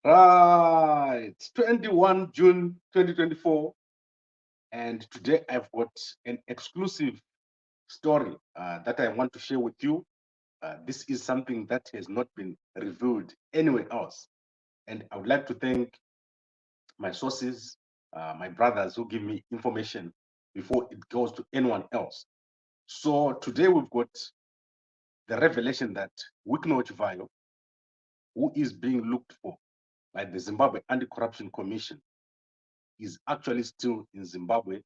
Right, 21 June 2024, and today I've got an exclusive story that I want to share with you. This is something that has not been revealed anywhere else, and I would like to thank my sources, my brothers who give me information before it goes to anyone else. So today we've got the revelation that Wicknell Chivayo, who is being looked for by the Zimbabwe Anti Corruption Commission, is actually still in Zimbabwe.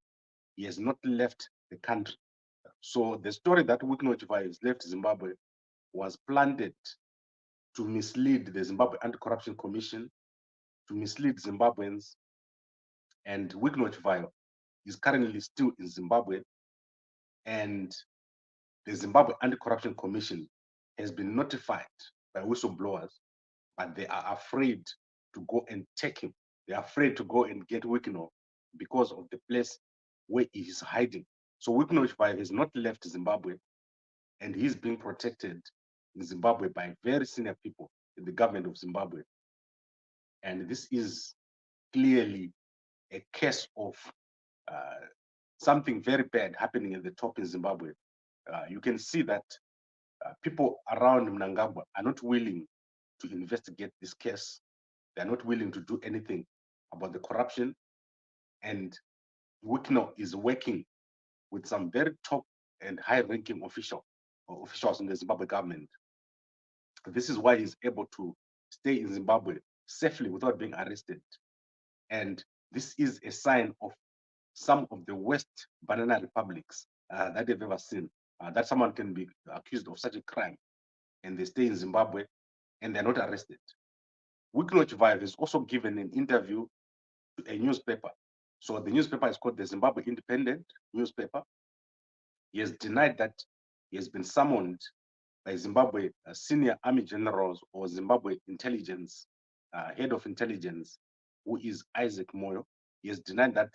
He has not left the country. So the story that Wicknell Chivayo has left Zimbabwe was planted to mislead the Zimbabwe Anti Corruption Commission, to mislead Zimbabweans, and Wicknell Chivayo is currently still in Zimbabwe, and the Zimbabwe Anti Corruption Commission has been notified by whistleblowers, but they are afraid to go and take him. They are afraid to go and get Wicknell because of the place where he is hiding. So Wicknell Chivayo has not left Zimbabwe, and he's being protected in Zimbabwe by very senior people in the government of Zimbabwe. And this is clearly a case of something very bad happening at the top in Zimbabwe. You can see that people around Mnangagwa are not willing to investigate this case. They're not willing to do anything about the corruption. And Wicknell is working with some very top and high-ranking officials in the Zimbabwe government. This is why he's able to stay in Zimbabwe safely without being arrested. And this is a sign of some of the worst banana republics that they've ever seen, that someone can be accused of such a crime and they stay in Zimbabwe and they're not arrested. Wicknell Chivayo has also given an interview to a newspaper. So the newspaper is called the Zimbabwe Independent newspaper. He has denied that he has been summoned by Zimbabwe senior army generals or Zimbabwe intelligence, head of intelligence, who is Isaac Moyo. He has denied that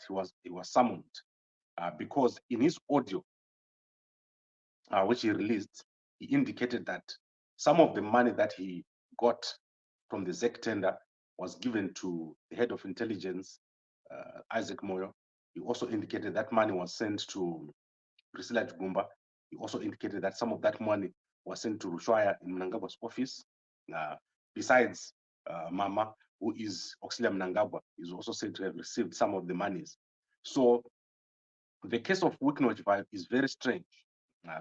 he was summoned because in his audio, which he released, he indicated that some of the money that he got from the ZACC tender was given to the head of intelligence, Isaac Moyo. He also indicated that money was sent to Priscilla Chigumba. He also indicated that some of that money was sent to Rushwaya in Mnangagwa's office. Besides Mama, who is Auxilia Mnangagwa, is also said to have received some of the monies. So the case of Wicknell Chivayo is very strange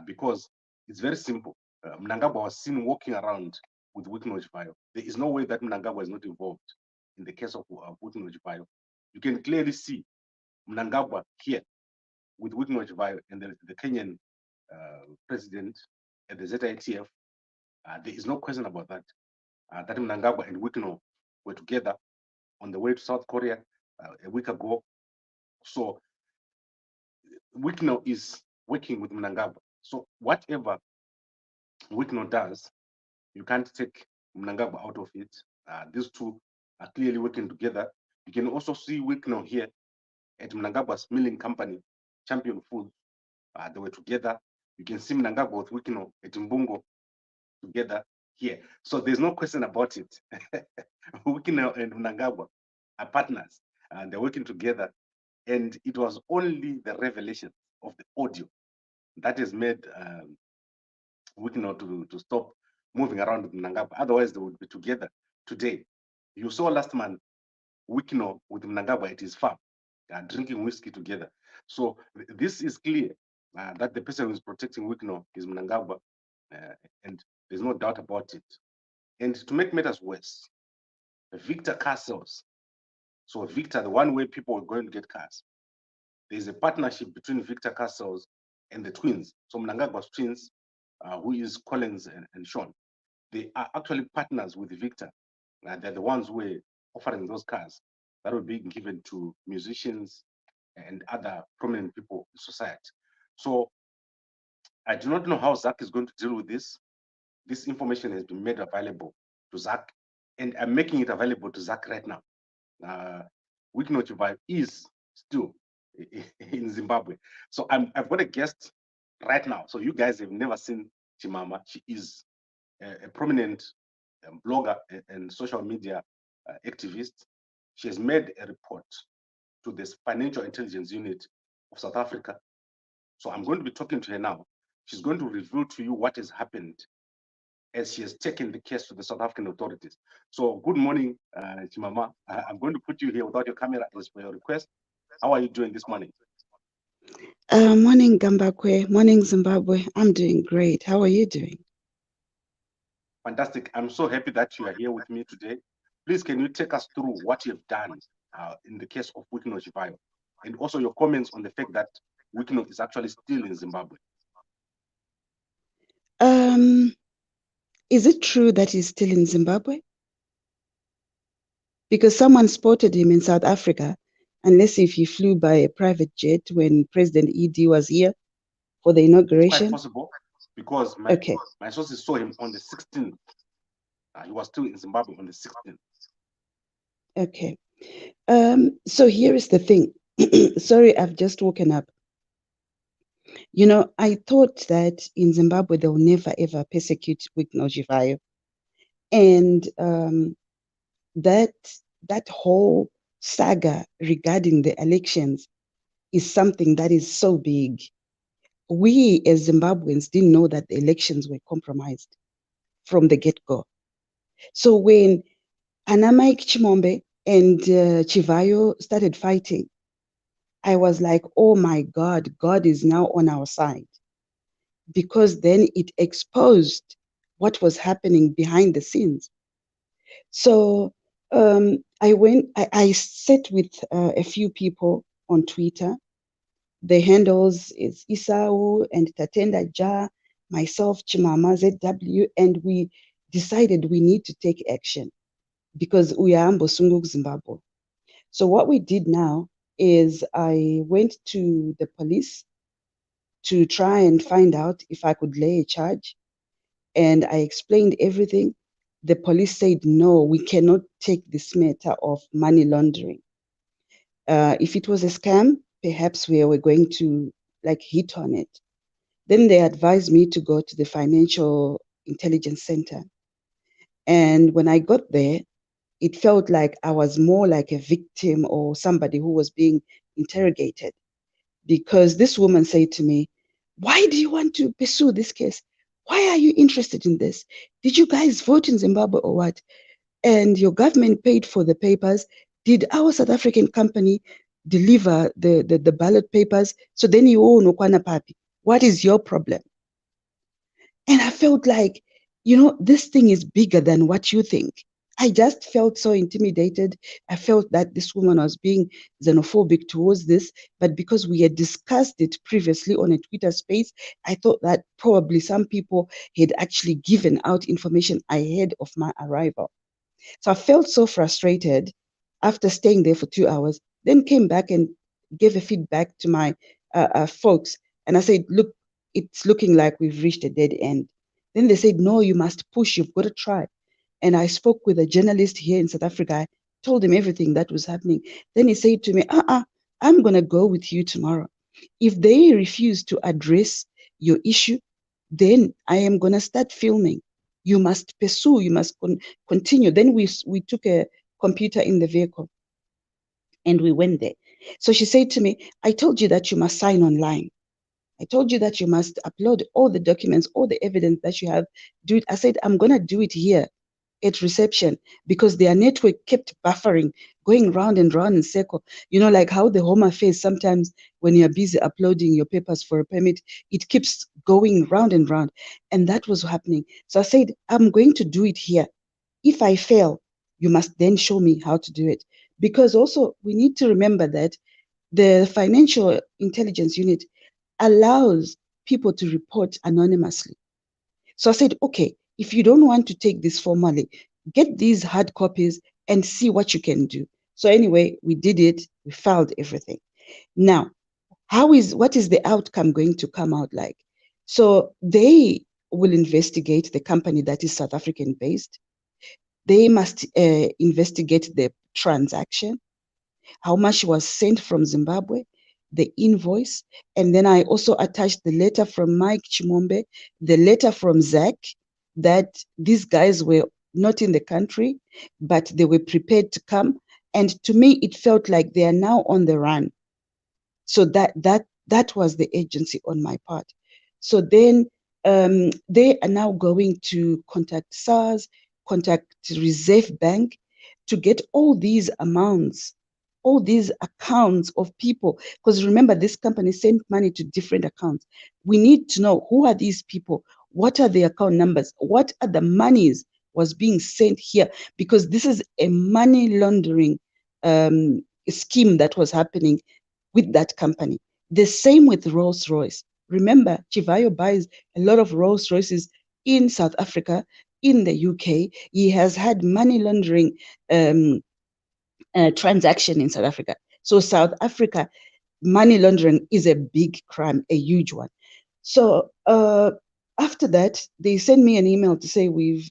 because it's very simple. Mnangagwa was seen walking around with Wicknell Chivayo. There is no way that Mnangagwa is not involved in the case of Wicknell Chivayo. You can clearly see Mnangagwa here with Wicknell Chivayo and the Kenyan president at the ZACC. There is no question about that. That Mnangagwa and Wicknell were together on the way to South Korea a week ago. So Wicknell is working with Mnangagwa. So whatever Wicknell does, you can't take Mnangagwa out of it. These two are clearly working together. You can also see Wicknell here at Mnangagwa's milling company, Champion Foods. They were together. You can see Mnangagwa with Wicknell at Mbungo together here. So there's no question about it. Wicknell and Mnangagwa are partners, and they're working together. And it was only the revelation of the audio that has made Wicknell to stop moving around with Mnangagwa. Otherwise, they would be together today. You saw last month Wicknell with Mnangagwa at his farm, drinking whiskey together. So this is clear that the person who is protecting Wicknell is Mnangagwa, and there's no doubt about it. And to make matters worse, Victor car sales. So Victor, the one way people are going to get cars, there's a partnership between Victor car sales and the twins. So Mnangagwa's twins, who is Collins and Sean, they are actually partners with Victor. They're the ones who are offering those cars that will be given to musicians and other prominent people in society. So I do not know how ZACC is going to deal with this. This information has been made available to ZACC, and I'm making it available to ZACC right now. Wicknell Chivayo is still in Zimbabwe. So I've got a guest right now. So you guys have never seen Chimama. She is a prominent blogger and social media activist. She has made a report to this Financial Intelligence Unit of South Africa. So I'm going to be talking to her now. She's going to reveal to you what has happened as she has taken the case to the South African authorities. So good morning, Chimama. I'm going to put you here without your camera as per your request. How are you doing this morning? Morning, Gambakwe. Morning, Zimbabwe. I'm doing great. How are you doing? Fantastic. I'm so happy that you are here with me today. Please, can you take us through what you have done in the case of Wicknell Chivayo, and also your comments on the fact that Wicknell is actually still in Zimbabwe? Is it true that he's still in Zimbabwe? Because someone spotted him in South Africa, unless if he flew by a private jet when President ED was here for the inauguration. It's quite possible, because my sources saw him on the 16th. He was still in Zimbabwe on the 16th. Okay. So here is the thing. Sorry, I've just woken up. You know, I thought that in Zimbabwe they'll never ever persecute Wicknell Chivayo. And that whole saga regarding the elections is something that is so big. We as Zimbabweans didn't know that the elections were compromised from the get-go. So when Anamaik Chimombe and Chivayo started fighting, I was like, oh my God, God is now on our side. Because then it exposed what was happening behind the scenes. So I sat with a few people on Twitter. The handles is Isau and Tatenda Ja, myself, Chimama ZW, and we decided we need to take action because we are Mbosunguk, Zimbabwe. So what we did now is I went to the police to try and find out if I could lay a charge. And I explained everything. The police said, no, we cannot take this matter of money laundering. If it was a scam, perhaps we were going to hit on it. Then they advised me to go to the Financial Intelligence Center. And when I got there, it felt like I was more like a victim or somebody who was being interrogated. Because this woman said to me, why do you want to pursue this case? Why are you interested in this? Did you guys vote in Zimbabwe or what? And your government paid for the papers. Did our South African company deliver the ballot papers? So then you owe Nokwana Papi. What is your problem? And I felt like, this thing is bigger than what you think. I just felt so intimidated. I felt that this woman was being xenophobic towards this, but because we had discussed it previously on a Twitter space, I thought that probably some people had actually given out information ahead of my arrival. So I felt so frustrated after staying there for 2 hours, then came back and gave a feedback to my folks. And I said, look, it's looking like we've reached a dead end. Then they said, no, you must push, you've got to try. And I spoke with a journalist here in South Africa. I told him everything that was happening. Then he said to me, I'm going to go with you tomorrow. If they refuse to address your issue, then I am going to start filming. You must pursue, you must continue. Then we took a computer in the vehicle and we went there. So she said to me, I told you that you must sign online. I told you that you must upload all the documents, all the evidence that you have. Do it. I said, I'm going to do it here at reception because their network kept buffering, going round and round in circle. You know, like how the Home Affairs, sometimes when you're busy uploading your papers for a permit, it keeps going round and round. And that was happening. So I said, I'm going to do it here. If I fail, you must then show me how to do it. Because also we need to remember that the Financial Intelligence Unit allows people to report anonymously. So I said, okay, if you don't want to take this formally, get these hard copies and see what you can do. So anyway, we did it. We filed everything. Now, what is the outcome going to come out like? So they will investigate the company that is South African based. They must investigate the transaction, how much was sent from Zimbabwe, the invoice, and then I also attached the letter from Mike Chimombe, the letter from ZACC, that these guys were not in the country, but they were prepared to come. And to me, it felt like they are now on the run. So that was the agency on my part. So then they are now going to contact SARS, contact Reserve Bank to get all these amounts, all these accounts of people. Because remember, this company sent money to different accounts. We need to know who are these people, what are the account numbers, what are the monies was being sent here, because this is a money laundering scheme that was happening with that company. The same with Rolls-Royce. Remember, Chivayo buys a lot of Rolls-Royces in South Africa, in the UK. He has had money laundering transaction in South Africa. So South Africa, money laundering is a big crime, a huge one. So after that, they sent me an email to say we've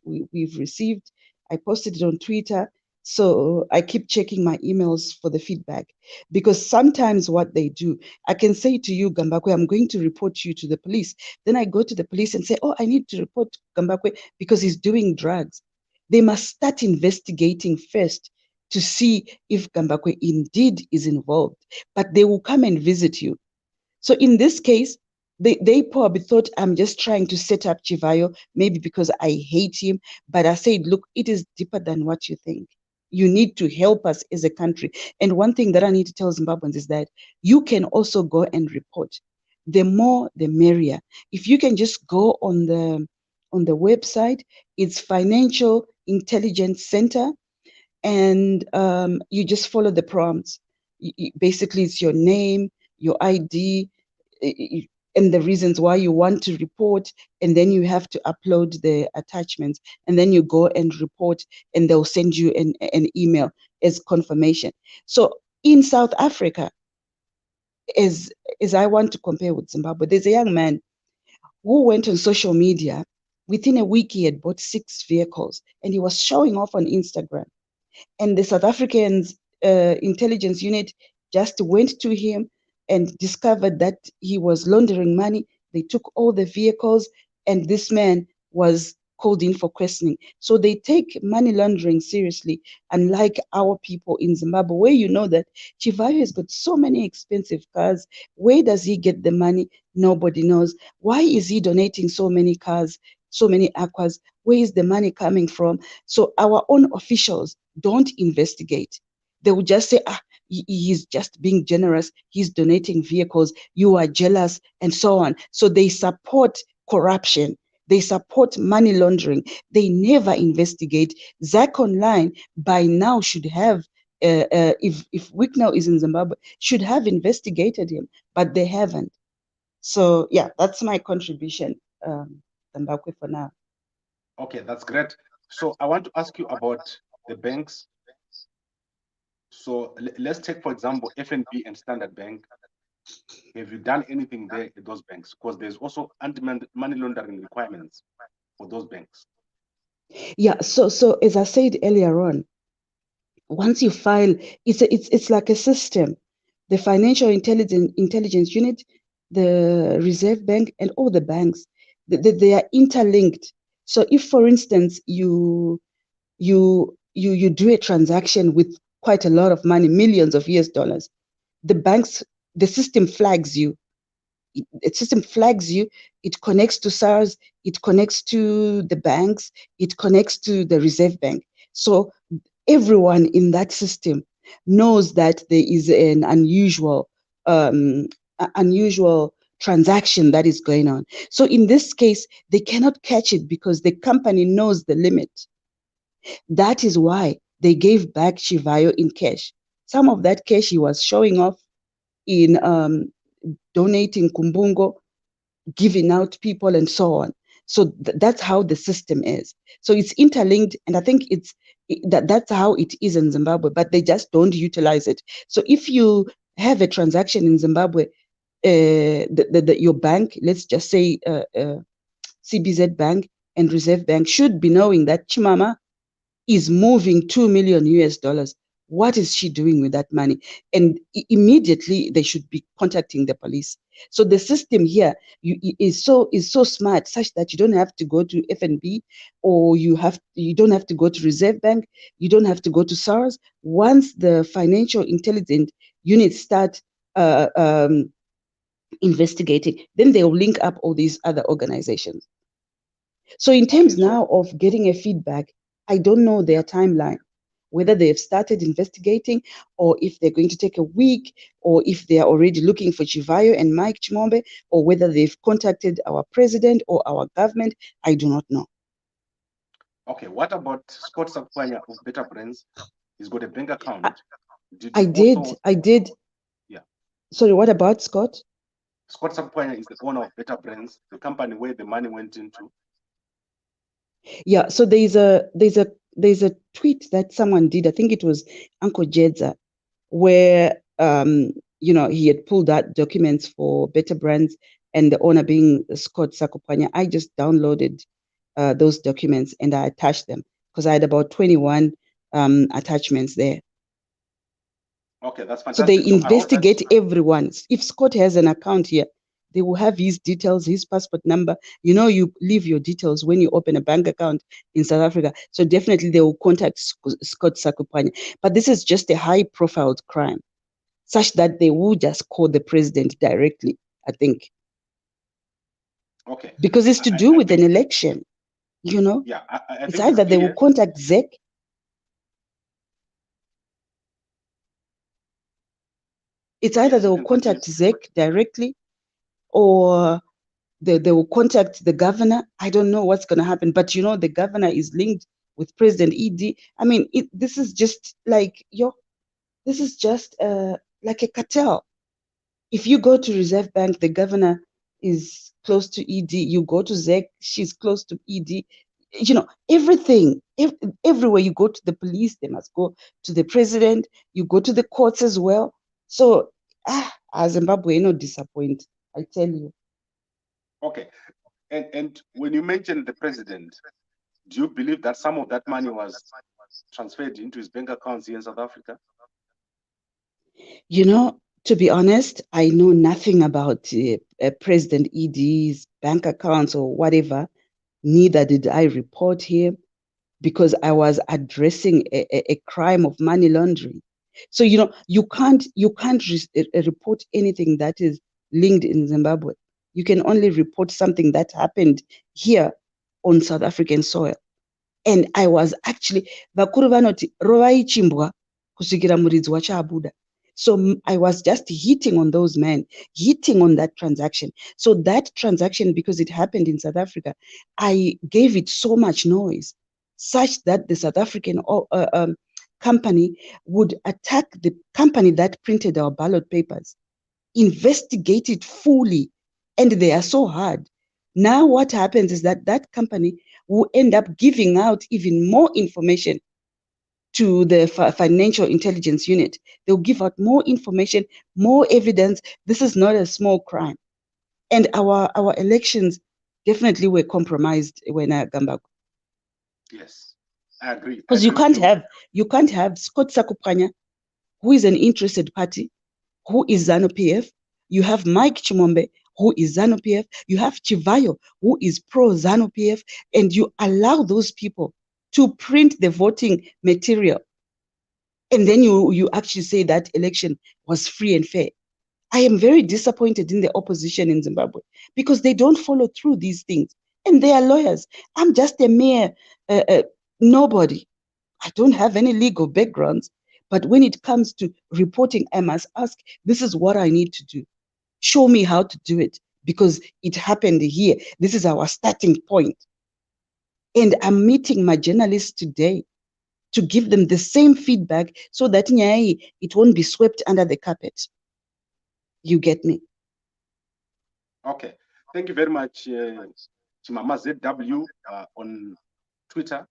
received. I posted it on Twitter. So I keep checking my emails for the feedback, because sometimes what they do, I can say to you, Gambakwe, I'm going to report you to the police. Then I go to the police and say, oh, I need to report Gambakwe because he's doing drugs. They must start investigating first to see if Gambakwe indeed is involved, but they will come and visit you. So in this case, they probably thought I'm just trying to set up Chivayo, maybe because I hate him. But I said, look, it is deeper than what you think. You need to help us as a country. And one thing that I need to tell Zimbabweans is that you can also go and report. The more, the merrier. If you can just go on the website, it's Financial Intelligence Center, and you just follow the prompts. Basically, it's your name, your ID, and the reasons why you want to report, and then you have to upload the attachments, and then you go and report, and they'll send you an email as confirmation. So in South Africa, as I want to compare with Zimbabwe, there's a young man who went on social media. Within a week, he had bought 6 vehicles, and he was showing off on Instagram. And the South African's intelligence unit just went to him and discovered that he was laundering money. They took all the vehicles, and this man was called in for questioning. So they take money laundering seriously, unlike our people in Zimbabwe, where you know that Chivayo has got so many expensive cars. Where does he get the money? Nobody knows. Why is he donating so many cars, so many aquas? Where is the money coming from? So our own officials don't investigate. They will just say, he's just being generous, he's donating vehicles, you are jealous, and so on. So they support corruption, they support money laundering, they never investigate. ZACC Online by now should have, if Wicknell is in Zimbabwe, should have investigated him, but they haven't. So yeah, that's my contribution, Gambakwe, for now. Okay, that's great. So I want to ask you about the banks. So let's take, for example, FNB and Standard Bank. Have you done anything there at those banks? Because there's also anti-money laundering requirements for those banks. Yeah, so as I said earlier on, once you file, it's like a system. The Financial Intelligence Unit, the Reserve Bank, and all the banks, they are interlinked. So if, for instance, you do a transaction with quite a lot of money, millions of US dollars, the system flags you. The system flags you. It connects to SARS, it connects to the banks, it connects to the Reserve Bank. So everyone in that system knows that there is an unusual transaction that is going on. So in this case, they cannot catch it because the company knows the limit. That is why they gave back Chivayo in cash. Some of that cash he was showing off in donating Kumbungo, giving out people, and so on. So that's how the system is. So it's interlinked, and I think that's how it is in Zimbabwe, but they just don't utilize it. So if you have a transaction in Zimbabwe, your bank, let's just say CBZ Bank and Reserve Bank, should be knowing that Chimama is moving $2 million US. What is she doing with that money? And immediately they should be contacting the police. So the system here is so smart, such that you don't have to go to FNB, or you don't have to go to Reserve Bank, you don't have to go to SARS. Once the financial intelligence units start investigating, then they will link up all these other organizations. So in terms now of getting a feedback, I don't know their timeline, whether they've started investigating, or if they're going to take a week, or if they are already looking for Chivayo and Mike Chimombe, or whether they've contacted our president or our government. I do not know. Okay, what about Scott Sakupwanya of Better Brands? He's got a bank account. I did. Yeah. Sorry, what about Scott? Scott Sakupwanya is the owner of Better Brands, the company where the money went into. Yeah, so there's a tweet that someone did, I think it was Uncle Jedza, where he had pulled out documents for Better Brands, and the owner being Scott Sakupwanya. I just downloaded those documents and I attached them, because I had about 21 attachments there. Okay, that's fantastic. So they investigate everyone. If Scott has an account here, they will have his details, his passport number. You leave your details when you open a bank account in South Africa. So definitely they will contact Scott Sakupwanya. But this is just a high-profile crime, such that they will just call the president directly, I think. Okay. Because it's to do with an election, Yeah, I it's either they will contact ZACC. It's either they will contact ZACC directly, or they will contact the governor. I don't know what's going to happen, but the governor is linked with President ED. I mean, this is just like like a cartel. If you go to Reserve Bank, the governor is close to ED. You go to ZACC, she's close to ED. Everything, everywhere you go to the police, they must go to the president. You go to the courts as well. So, Zimbabwe, disappoint, I tell you. Okay. And when you mentioned the president, do you believe that some of that money was transferred into his bank accounts here in South Africa? To be honest, I know nothing about President ED's bank accounts or whatever. Neither did I report here, because I was addressing a crime of money laundering. So, you can't report anything that is linked in Zimbabwe. You can only report something that happened here on South African soil. And I was actually, vakuru vanoti rovaichimbwa kusvikira muridzi wacho abuda. So I was just hitting on those men, hitting on that transaction. So that transaction, because it happened in South Africa, I gave it so much noise, such that the South African company would attack the company that printed our ballot papers, investigate it fully, and they are so hard. Now what happens is that company will end up giving out even more information to the financial intelligence unit. They'll give out more information, more evidence. This is not a small crime. And our elections definitely were compromised when Gambakwe. Yes, I agree. Because you can't have Scott Sakupwanya, who is an interested party, who is ZANU-PF. You have Mike Chimombe, who is ZANU-PF. You have Chivayo, who is pro-ZANU-PF. And you allow those people to print the voting material. And then you actually say that election was free and fair. I am very disappointed in the opposition in Zimbabwe, because they don't follow through these things. And they are lawyers. I'm just a mere nobody. I don't have any legal backgrounds. But when it comes to reporting, I must ask, this is what I need to do. Show me how to do it, because it happened here. This is our starting point. And I'm meeting my journalists today to give them the same feedback, so that it won't be swept under the carpet. You get me? Okay. Thank you very much, Chimama ZW on Twitter.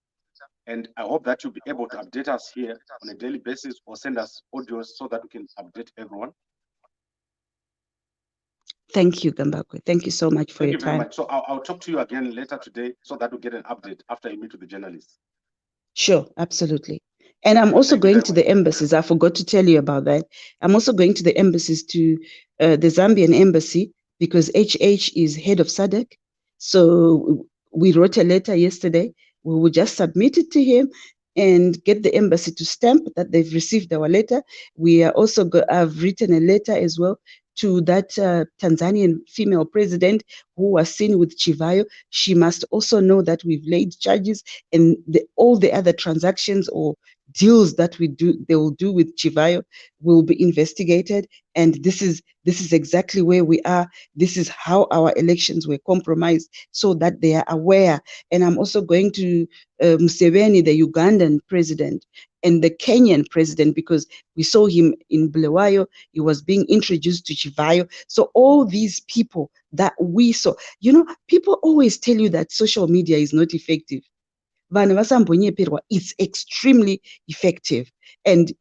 And I hope that you'll be able to update us here on a daily basis, or send us audios so that we can update everyone. Thank you, Gambakwe. Thank you so much for your time. Thank you very much. So I'll talk to you again later today, so that we get an update after you meet with the journalists. Sure, absolutely. And I'm also going to the embassies. I forgot to tell you about that. I'm also going to the embassies, to the Zambian embassy, because HH is head of SADC. So we wrote a letter yesterday. We will just submit it to him and get the embassy to stamp that they've received our letter. We are also have written a letter as well to that Tanzanian female president who was seen with Chivayo. She must also know that we've laid charges, and all the other transactions or deals that they will do with Chivayo will be investigated. And this is exactly where we are. This is how our elections were compromised, so that they are aware. And I'm also going to Museveni, the Ugandan president, and the Kenyan president, because we saw him in Bulawayo. He was being introduced to Chivayo. So all these people that we saw, people always tell you that social media is not effective. It's extremely effective. And,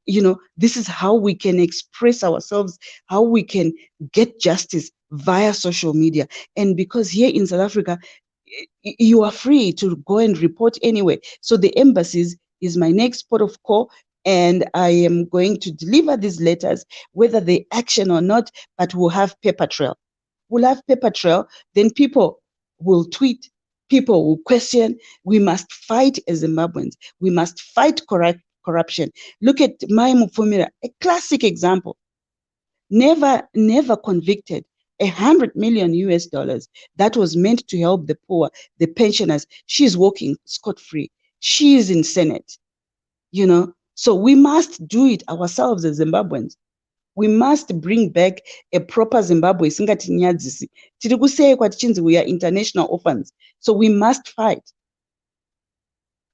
this is how we can express ourselves, how we can get justice via social media. And because here in South Africa, you are free to go and report anyway. So the embassies is my next port of call. And I am going to deliver these letters, whether they action or not, but we'll have paper trail. We'll have paper trail, then people will tweet, people will question. We must fight as Zimbabweans. We must fight corruption. Look at Mai Mufumira, a classic example. Never convicted. $100 million that was meant to help the poor, the pensioners. She's walking scot-free. She is in Senate, So we must do it ourselves as Zimbabweans. We must bring back a proper Zimbabwe. We are international orphans. So we must fight.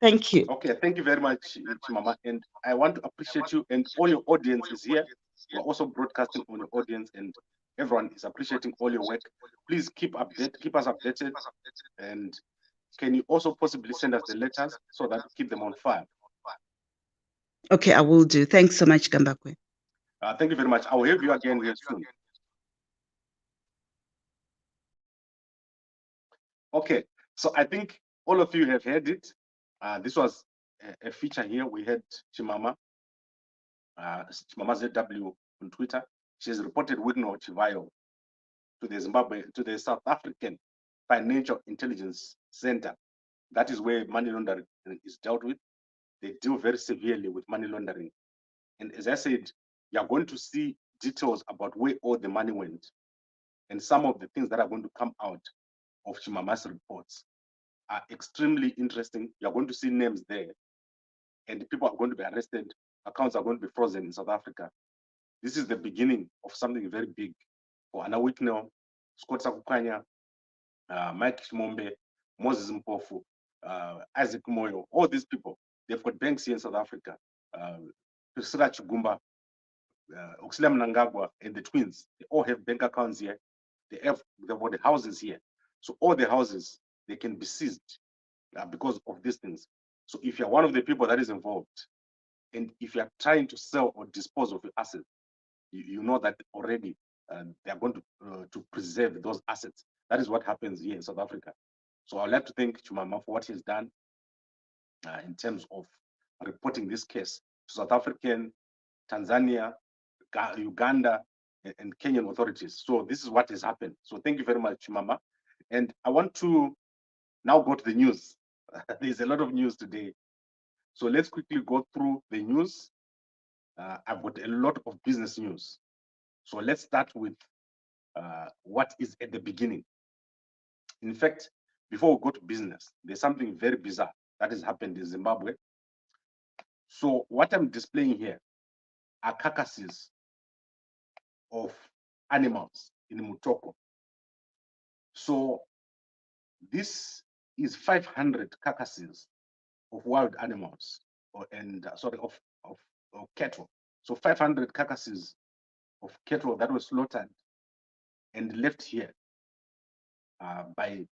Thank you. Okay, thank you very much, Chimama. And I want to appreciate you, and all your audience is here. We're also broadcasting on your audience, and everyone is appreciating all your work. Please keep us updated. And can you also possibly send us the letters so that we keep them on file? Okay, I will do. Thanks so much, Gambakwe. Thank you very much. I will have you again here soon. Okay, so I think all of you have heard it. This was a feature here. We had Chimama, Chimama ZW on Twitter. She has reported Wicknell Chivayo to the South African Financial Intelligence Center. That is where money laundering is dealt with. They deal very severely with money laundering. And as I said, you're going to see details about where all the money went. And some of the things that are going to come out of Chimama's reports are extremely interesting. You're going to see names there, and people are going to be arrested. Accounts are going to be frozen in South Africa. This is the beginning of something very big for Anna Wicknell, Scott Sakupwanya, Mike Shimombe, Moses Mpofu, Isaac Moyo. All these people, they've got banks here in South Africa. Priscilla Chigumba, Oxila Mnangagwa, and the twins, they all have bank accounts here. They've got the houses here. So all the houses, they can be seized because of these things. So if you're one of the people that is involved, and if you're trying to sell or dispose of your assets, you know that already they are going to preserve those assets. That is what happens here in South Africa. So I'd like to thank Chimama for what he's done in terms of reporting this case to South African, Tanzania, Uganda, and Kenyan authorities. So this is what has happened. So thank you very much, Chimama. And I want to now go to the news. There's a lot of news today. So let's quickly go through the news. I've got a lot of business news. So let's start with what is at the beginning. In fact, before we go to business, there's something very bizarre that has happened in Zimbabwe. So what I'm displaying here are carcasses of animals in Mutoko. So this is 500 carcasses of wild animals, of cattle. So 500 carcasses of cattle that were slaughtered and left here by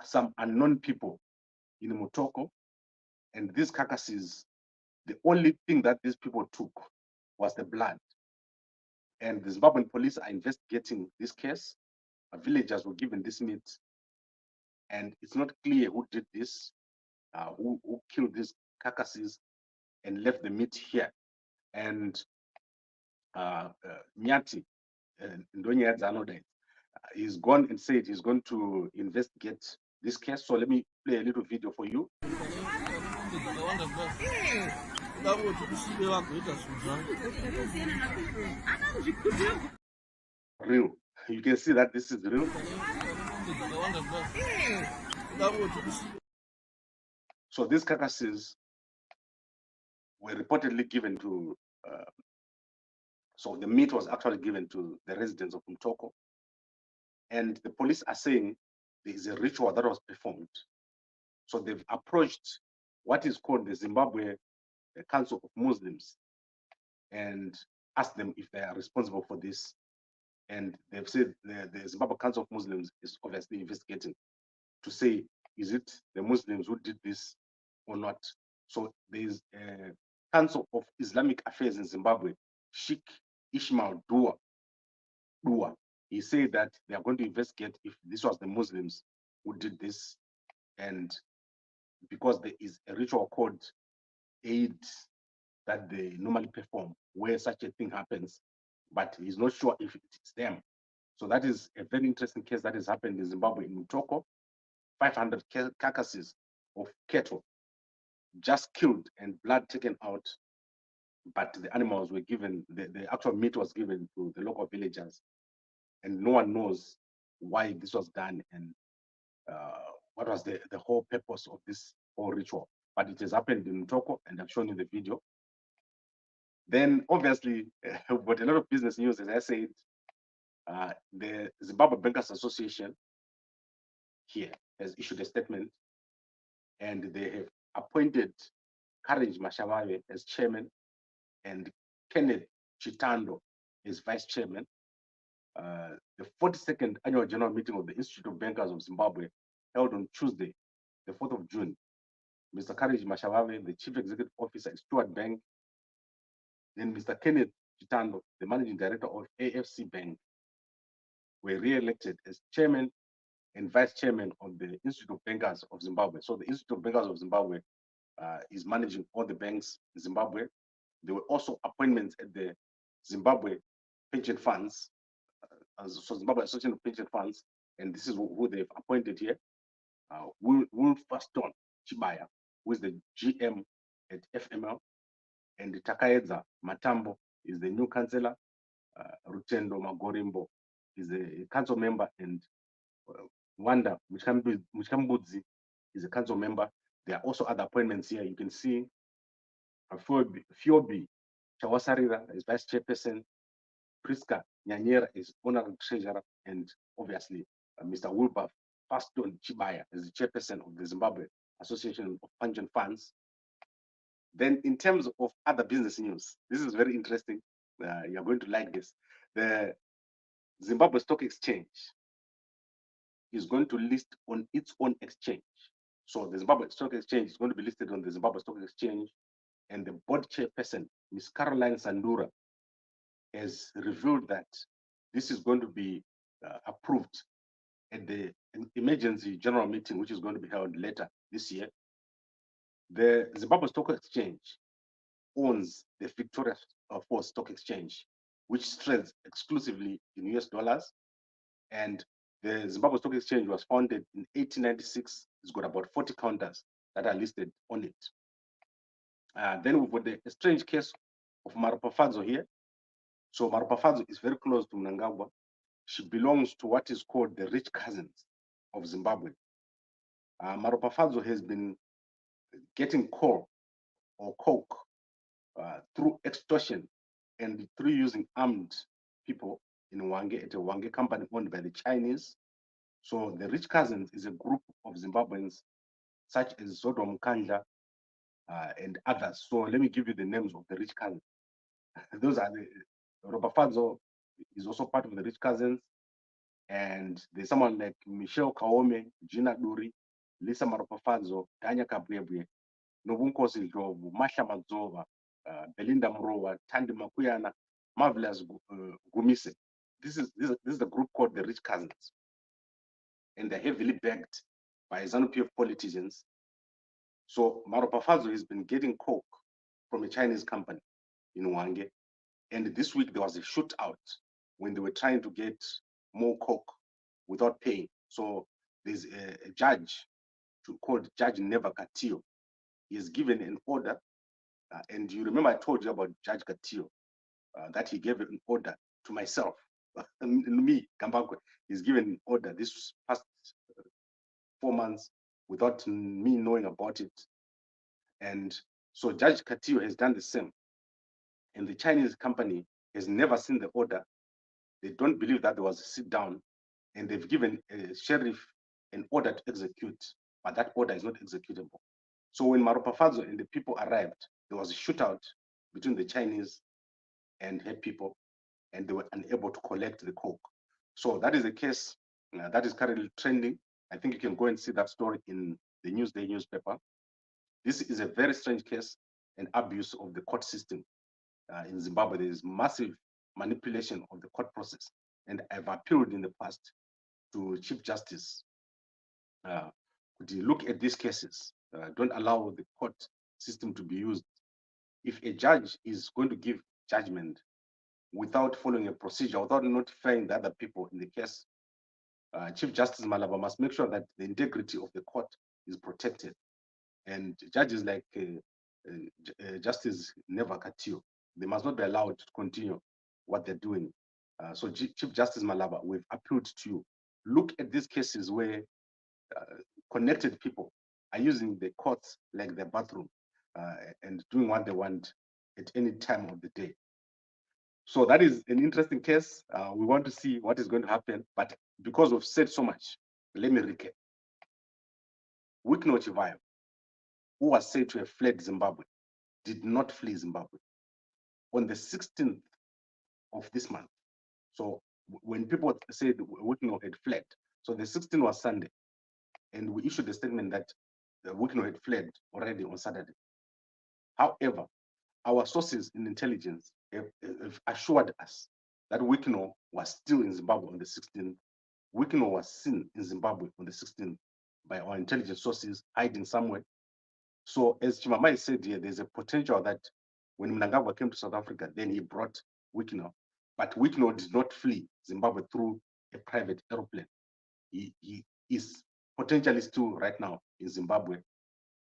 some unknown people in Mutoko. And these carcasses, the only thing that these people took was the blood. And the Zimbabwean police are investigating this case. Villagers were given this meat, and it's not clear who did this, who killed these carcasses and left the meat here. And Nyati, He's gone and said he's going to investigate this case. So let me play a little video for you. Real. You can see that this is real. So these carcasses were reportedly given to, so the meat was actually given to the residents of Mtoko. And the police are saying there is a ritual that was performed. So they've approached what is called the Zimbabwe Council of Muslims and asked them if they are responsible for this. And they've said the Zimbabwe Council of Muslims is obviously investigating to say, is it the Muslims who did this or not? So there's a Council of Islamic Affairs in Zimbabwe, Sheikh Ishmael Dua. He said that they are going to investigate if this was the Muslims who did this. And because there is a ritual called Eid that they normally perform where such a thing happens, but he's not sure if it's them. So that is a very interesting case that has happened in Zimbabwe in Mtoko. 500 carcasses of cattle just killed and blood taken out, but the animals were given, the actual meat was given to the local villagers, and no one knows why this was done and what was the whole purpose of this whole ritual. But it has happened in Mtoko, and I've shown you the video. Then obviously, we've got a lot of business news, as I said. The Zimbabwe Bankers Association here has issued a statement, and they have appointed Courage Mashavave as chairman and Kenneth Chitando as vice chairman. The 42nd annual general meeting of the Institute of Bankers of Zimbabwe held on Tuesday, the 4th of June. Mr. Courage Mashavave, the chief executive officer at Stewart Bank, then Mr. Kenneth Chitando, the managing director of AFC Bank, were re-elected as chairman and vice chairman of the Institute of Bankers of Zimbabwe. So the Institute of Bankers of Zimbabwe is managing all the banks in Zimbabwe. There were also appointments at the Zimbabwe pension funds, so Zimbabwe Association of Pension Funds, and this is who they've appointed here. Wolferston Chibaya, who is the GM at FML, and Takaedza Matambo is the new councillor. Rutendo Magorimbo is a council member, and Wanda Muchambudzi is a council member. There are also other appointments here. You can see Fiobi Chawasarira is vice chairperson, Priska Nyanyera is honorary treasurer, and obviously Mr. Wilbur Faston Chibaya is the chairperson of the Zimbabwe Association of Pension Funds. Then in terms of other business news, this is very interesting. You're going to like this. The Zimbabwe Stock Exchange is going to list on its own exchange. So the Zimbabwe Stock Exchange is going to be listed on the Zimbabwe Stock Exchange, and the board chairperson, Ms. Caroline Sandura, has revealed that this is going to be approved at the emergency general meeting, which is going to be held later this year. The Zimbabwe Stock Exchange owns the Victoria Falls Stock Exchange, which trades exclusively in US dollars. And the Zimbabwe Stock Exchange was founded in 1896. It's got about 40 counters that are listed on it. Then we've got the strange case of Maropafadzo here. So Maropafadzo is very close to Mnangagwa. She belongs to what is called the rich cousins of Zimbabwe. Maropafadzo has been getting coal or coke through extortion and through using armed people in Wange, at a Wange company owned by the Chinese. So the rich cousins is a group of Zimbabweans such as Zodwa Mkandla and others. So let me give you the names of the rich cousins. Those are the Robafadzo is also part of the rich cousins. And there's someone like Michelle Kaome, Gina Duri, Lisa Maropafadzo, Tanya Kabwebwe, Nobunkosi Ndlovu, Masha Madzova, Belinda Mrowa, Tandi Makuyana, Marvelous Gumise. This is the group called the Rich Cousins. And they're heavily backed by ZANU-PF politicians. So Maropafadzo has been getting coke from a Chinese company in Wange. And this week there was a shootout when they were trying to get more coke without paying. So there's a judge called Judge Neva Katillo. He is given an order, and you remember I told you about Judge Katillo, that he gave an order to myself, me, Gambakwe. He's given an order this past 4 months without me knowing about it. And so Judge Katillo has done the same. And the Chinese company has never seen the order. They don't believe that there was a sit down, and they've given a sheriff an order to execute, but that order is not executable. So when Maropafazo and the people arrived, there was a shootout between the Chinese and her people, and they were unable to collect the coke. So that is a case that is currently trending. I think you can go and see that story in the Newsday newspaper. This is a very strange case, an abuse of the court system. In Zimbabwe, there is massive manipulation of the court process. And I've appealed in the past to Chief Justice to look at these cases. Don't allow the court system to be used. If a judge is going to give judgment without following a procedure, without notifying the other people in the case, Chief Justice Malaba must make sure that the integrity of the court is protected. And judges like Justice Neva Katillo, they must not be allowed to continue what they're doing. So Chief Justice Malaba, we've appealed to you. Look at these cases where connected people are using the courts like their bathroom and doing what they want at any time of the day. So that is an interesting case. We want to see what is going to happen, but because we've said so much, let me recap. Wicknell Chivayo, who was said to have fled Zimbabwe, did not flee Zimbabwe. On the 16th of this month, so when people said Wicknell had fled, so the 16th was Sunday, and we issued a statement that Wicknell had fled already on Saturday. However, our sources in intelligence have assured us that Wicknell was still in Zimbabwe on the 16th. Wicknell was seen in Zimbabwe on the 16th by our intelligence sources hiding somewhere. So as Chimamai said here, there's a potential that when Mnangagwa came to South Africa, then he brought Wicknell. But Wicknell did not flee Zimbabwe through a private aeroplane. He is potentially still right now in Zimbabwe,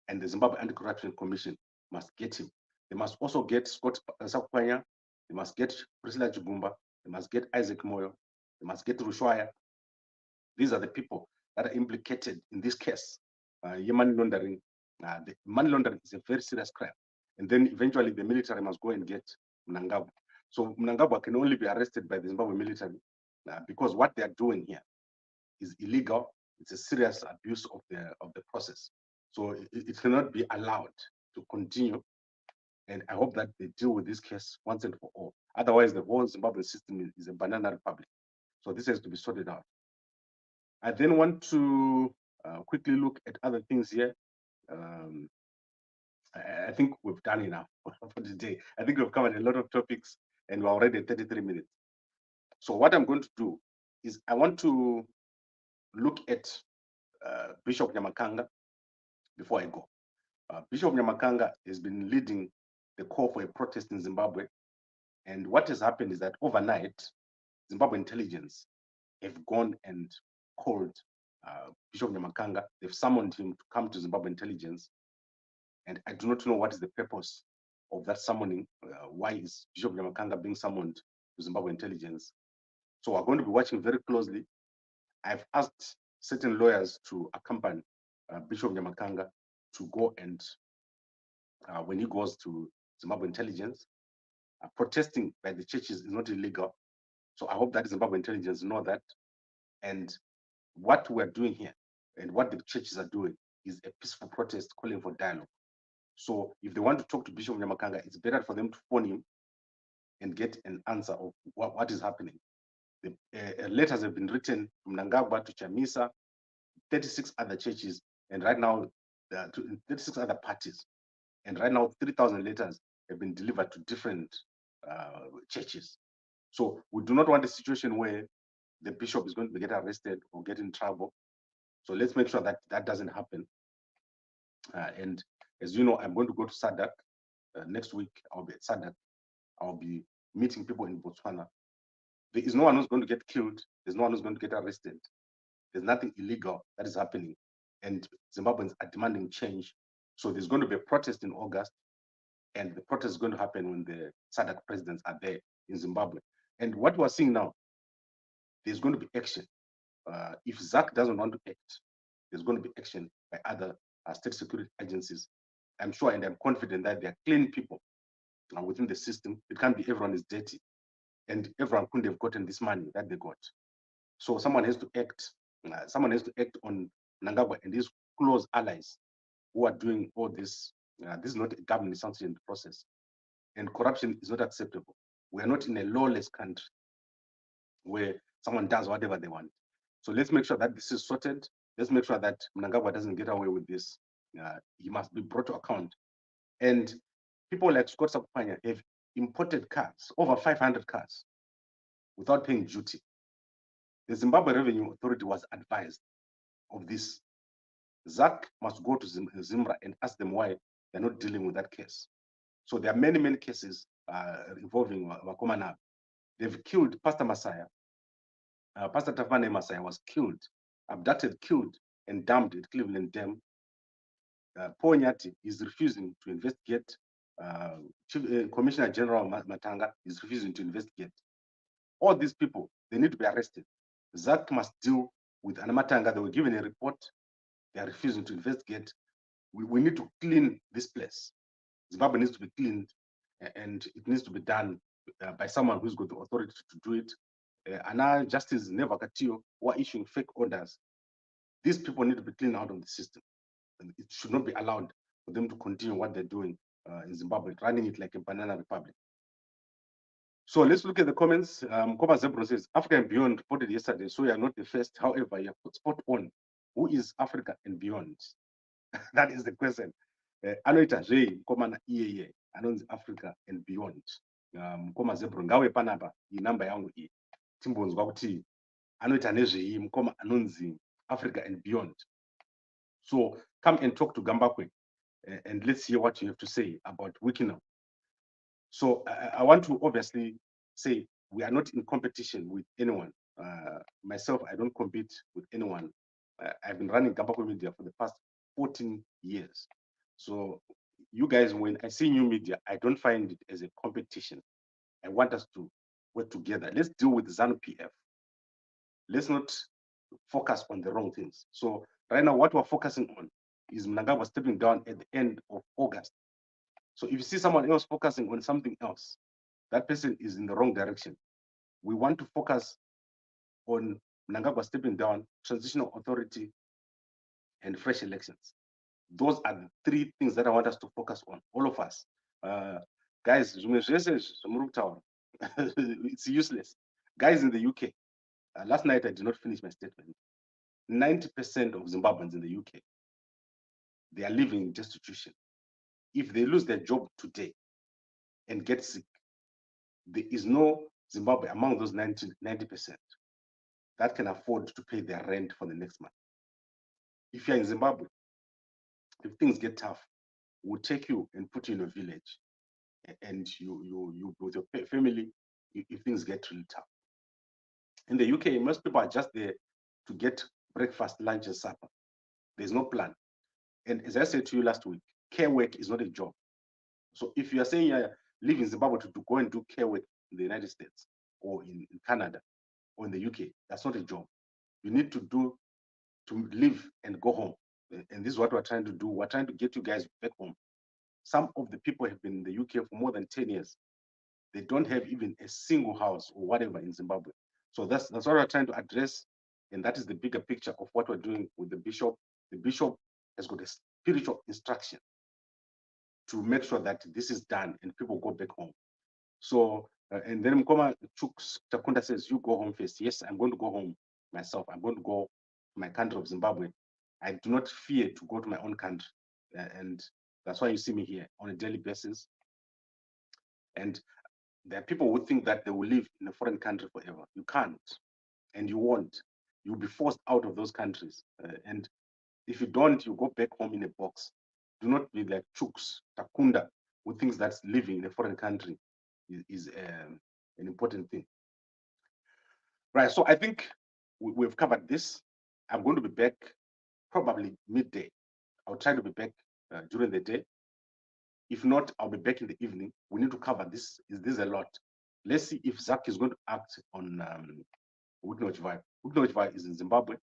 and the Zimbabwe Anti Corruption Commission must get him. They must also get Scott Sakupwanya, they must get Priscilla Chigumba, they must get Isaac Moyo, they must get Rushwaya. These are the people that are implicated in this case. Money laundering. The money laundering is a very serious crime. And then eventually the military must go and get Mnangagwa. So Mnangagwa can only be arrested by the Zimbabwe military because what they are doing here is illegal. It's a serious abuse of the process. So it cannot be allowed to continue. And I hope that they deal with this case once and for all. Otherwise, the whole Zimbabwe system is a banana republic. So this has to be sorted out. I then want to quickly look at other things here. I think we've done enough for today. I think we've covered a lot of topics and we're already at 33 minutes. So what I'm going to do is I want to look at Bishop Nyamakanga before I go. Bishop Nyamakanga has been leading the call for a protest in Zimbabwe. And what has happened is that overnight, Zimbabwe intelligence have gone and called Bishop Nyamakanga. They've summoned him to come to Zimbabwe intelligence. And I do not know what is the purpose of that summoning. Why is Bishop Nyamakanga being summoned to Zimbabwe intelligence? So we're going to be watching very closely. I've asked certain lawyers to accompany Bishop Nyamakanga to go and when he goes to Zimbabwe intelligence, protesting by the churches is not illegal. So I hope that Zimbabwe intelligence know that. And what we're doing here and what the churches are doing is a peaceful protest calling for dialogue. So if they want to talk to Bishop Nyamakanga, it's better for them to phone him and get an answer of what is happening. The letters have been written from Mnangagwa to Chamisa, 36 other churches, and right now, 36 other parties. And right now, 3,000 letters have been delivered to different churches. So we do not want a situation where the bishop is going to get arrested or get in trouble. So let's make sure that that doesn't happen. And as you know, I'm going to go to SADC next week. I'll be at SADC. I'll be meeting people in Botswana. There is no one who's going to get killed. There's no one who's going to get arrested. There's nothing illegal that is happening, and Zimbabweans are demanding change. So there's going to be a protest in August, and the protest is going to happen when the SADC presidents are there in Zimbabwe. And what we're seeing now, there's going to be action. If ZACC doesn't want to act, there's going to be action by other state security agencies. I'm sure and I'm confident that there are clean people within the system. It can't be everyone is dirty, and everyone couldn't have gotten this money that they got. So someone has to act. Someone has to act on Mnangagwa and his close allies who are doing all this. This is not a government sanctioned process, and corruption is not acceptable. We are not in a lawless country where someone does whatever they want. So let's make sure that this is sorted. Let's make sure that Mnangagwa doesn't get away with this. He must be brought to account. And people like Scott Sakupwanya have imported cars, over 500 cars, without paying duty. The Zimbabwe Revenue Authority was advised of this. ZACC must go to Zimbra and ask them why they're not dealing with that case. So there are many, many cases involving Wakomana. They've killed Pastor Messiah. Pastor Tafane Messiah was killed, abducted, killed, and dumped at Cleveland Dam. Paul Nyati is refusing to investigate. Commissioner General Matanga is refusing to investigate. All these people, they need to be arrested. ZACC must deal with Anamatanga. They were given a report. They are refusing to investigate. We need to clean this place. Zimbabwe needs to be cleaned, and it needs to be done by someone who's got the authority to do it. Ana Justice Neva Katio, who are issuing fake orders. These people need to be cleaned out of the system. And it should not be allowed for them to continue what they're doing in Zimbabwe, running it like a banana republic. So let's look at the comments. Koba Zebron says, Africa and Beyond reported yesterday, so you are not the first. However, you have put spot on. Who is Africa and Beyond? That is the question. Anoita J, Komana EAA, announce Africa and Beyond. Koma Zebron, Gawe Panaba, number yangu E. Timbons Wakuti, Anoita Neji, Mkoma Anunzi, Africa and Beyond. So come and talk to Gambakwe and let's hear what you have to say about Wicknell. So I want to obviously say we are not in competition with anyone. Myself, I don't compete with anyone. I've been running Gambakwe Media for the past 14 years. So you guys, when I see new media, I don't find it as a competition. I want us to work together. Let's deal with ZANU-PF. Let's not focus on the wrong things. So right now, what we're focusing on is Mnangagwa stepping down at the end of August. So if you see someone else focusing on something else, that person is in the wrong direction. We want to focus on Mnangagwa stepping down, transitional authority, and fresh elections. Those are the three things that I want us to focus on, all of us. Guys, it's useless. Guys in the UK, last night I did not finish my statement. 90% of Zimbabweans in the UK, they are living in destitution. If they lose their job today and get sick, there is no Zimbabwe among those 90% that can afford to pay their rent for the next month. If you're in Zimbabwe, if things get tough, we'll take you and put you in a village, and you with your family if things get really tough. In the UK, most people are just there to get breakfast, lunch, and supper. There's no plan. And as I said to you last week, care work is not a job. So if you are saying you live in Zimbabwe to go and do care work in the United States or in Canada or in the UK, that's not a job. You need to live and go home. And this is what we're trying to do. We're trying to get you guys back home. Some of the people have been in the UK for more than 10 years. They don't have even a single house or whatever in Zimbabwe. So that's what we're trying to address. And that is the bigger picture of what we're doing with the bishop. The bishop has got a spiritual instruction to make sure that this is done and people go back home. So, and then Mkoma Chuks Takunda says, you go home first. Yes, I'm going to go home myself. I'm going to go to my country of Zimbabwe. I do not fear to go to my own country. And that's why you see me here on a daily basis. And there are people who think that they will live in a foreign country forever. You can't, and you won't. You'll be forced out of those countries. And if you don't, you go back home in a box. Do not be like Chuks Takunda, who thinks that living in a foreign country is an important thing. Right, so I think we've covered this. I'm going to be back probably midday. I'll try to be back during the day. If not, I'll be back in the evening. We need to cover this. This is a lot. Let's see if ZACC is going to act on Wicknell Chivayo. Wicknell Chivayo is in Zimbabwe.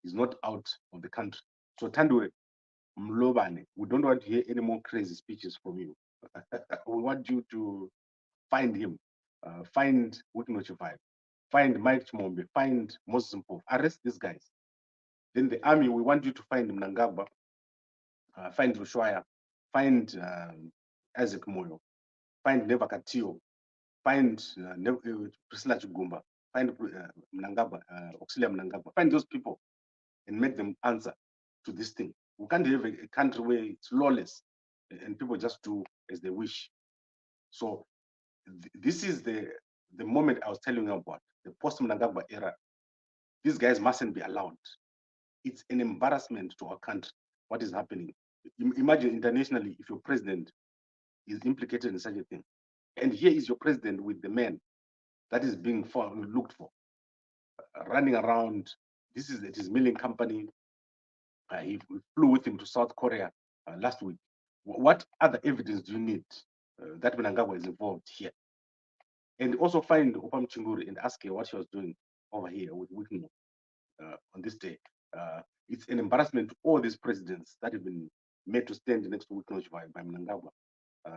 He's not out of the country. So Tandwe Mlobane, we don't want to hear any more crazy speeches from you. We want you to find him, find Wicknell Chivayo, find Mike Chimombe, find Moses Mpofu, arrest these guys. Then the army, we want you to find Mnangagwa, find Rushwaya, find Isaac Moyo, find Neva Katio, find Priscilla Chigumba, find Mnangagwa, Auxilia Mnangagwa, find those people and make them answer to this thing. We can't have a country where it's lawless and people just do as they wish. So this is the moment I was telling you about, the post-Mnangagwa era. These guys mustn't be allowed. It's an embarrassment to our country, what is happening. Imagine internationally if your president is implicated in such a thing. And here is your president with the man that is being looked for, running around. This is his milling company. He flew with him to South Korea last week. What other evidence do you need that Mnangagwa is involved here? And also find Opam Chinguri and ask her what she was doing over here with Wicknell on this day. It's an embarrassment to all these presidents that have been made to stand next to Wicknell by Mnangagwa.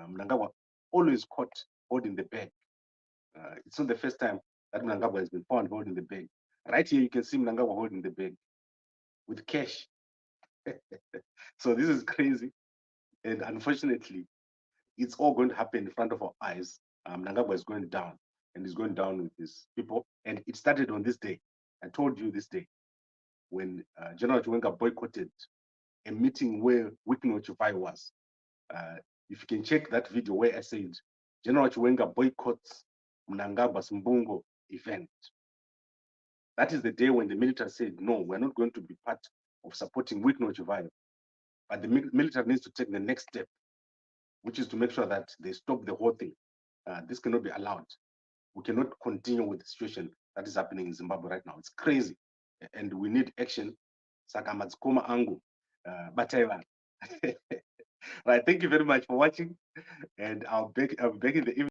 Mnangagwa always caught holding the bag. It's not the first time that Mnangagwa has been found holding the bag. Right here, you can see Mnangagwa holding the bag with cash. So this is crazy. And unfortunately, it's all going to happen in front of our eyes. Mnangagwa is going down, and he's going down with his people. And it started on this day. I told you this day, when General Chiwenga boycotted a meeting where Wicknell Chivayo was. If you can check that video where I said, General Chiwenga boycotts Mnangagwa's Mbungo event. That is the day when the military said, no, we're not going to be part of supporting Wicknell Chivayo. But the military needs to take the next step, which is to make sure that they stop the whole thing. This cannot be allowed. We cannot continue with the situation that is happening in Zimbabwe right now. It's crazy. And we need action. Sakamatskoma Angu, Bataiwan. Right, thank you very much for watching. And I'll be back in the evening.